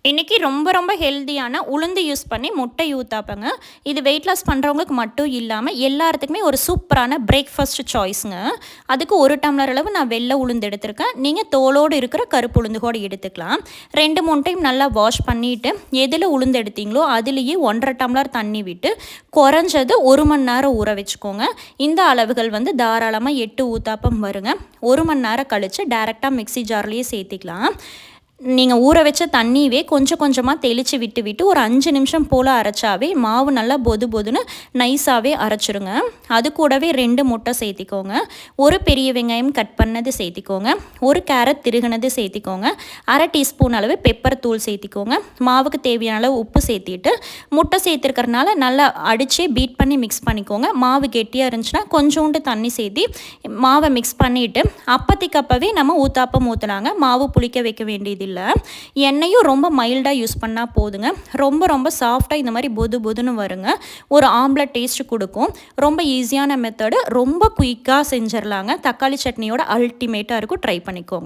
இன்றைக்கி ரொம்ப ரொம்ப ஹெல்த்தியான உளுந்து யூஸ் பண்ணி முட்டை ஊத்தாப்பங்க. இது வெயிட் லாஸ் பண்ணுறவங்களுக்கு மட்டும் இல்லாமல் எல்லாத்துக்குமே ஒரு சூப்பரான பிரேக்ஃபாஸ்ட் சாய்ஸுங்க. அதுக்கு 1 டம்ளர் அளவு நான் வெள்ளை உளுந்து எடுத்திருக்கேன். நீங்கள் தோலோடு இருக்கிற கருப்பு உளுந்து கூட எடுத்துக்கலாம். 2-3 டைம் நல்லா வாஷ் பண்ணிவிட்டு எதில் உளுந்து எடுத்தீங்களோ அதுலேயே 1.5 டம்ளர் தண்ணி விட்டு குறைஞ்சது 1 மணி நேரம் ஊற வச்சுக்கோங்க. இந்த அளவுகள் தாராளமாக 8 ஊத்தாப்பம் வருங்க. 1 மணி நேரம் கழித்து டேரெக்டாக மிக்ஸி ஜார்லேயே சேர்த்திக்கலாம். நீங்கள் ஊற வச்ச தண்ணியவே கொஞ்சம் கொஞ்சமாக தெளித்து விட்டு விட்டு ஒரு 5 நிமிஷம் போல் அரைச்சாவே மாவு நல்லா பொது பொதுன்னு நைஸாகவே அரைச்சிருங்க. அது கூடவே 2 முட்டை சேர்த்திக்கோங்க. ஒரு பெரிய வெங்காயம் கட் பண்ணது சேர்த்திக்கோங்க. ஒரு கேரட் திருகுனது சேர்த்திக்கோங்க. அரை டீஸ்பூன் அளவு பெப்பர் தூள் சேர்த்திக்கோங்க. மாவுக்கு தேவையான அளவு உப்பு சேர்த்திட்டு முட்டை சேர்த்துருக்கறனால நல்லா அடித்து பீட் பண்ணி மிக்ஸ் பண்ணிக்கோங்க. மாவு கெட்டியாக இருந்துச்சுன்னா கொஞ்சோண்டு தண்ணி சேர்த்தி மாவை மிக்ஸ் பண்ணிவிட்டு அப்போதைக்கு அப்போவே நம்ம ஊத்தாப்பம் ஊற்றுனாங்க. மாவு புளிக்க வைக்க வேண்டியது இல்லை. எண்ணெயும் ரொம்ப மைல்டாக யூஸ் பண்ணால் போதுங்க. ரொம்ப ரொம்ப சாஃப்டாக இந்த மாதிரி பொது பொதுன்னு வருங்க. ஒரு ஆம்லெட் டேஸ்ட் கொடுக்கும். ரொம்ப ஈஸியான மெத்தடு, ரொம்ப குயிக்காக செஞ்சிடலாங்க. தக்காளி சட்னியோட அல்டிமேட்டாக இருக்கும். ட்ரை பண்ணிக்கோங்க.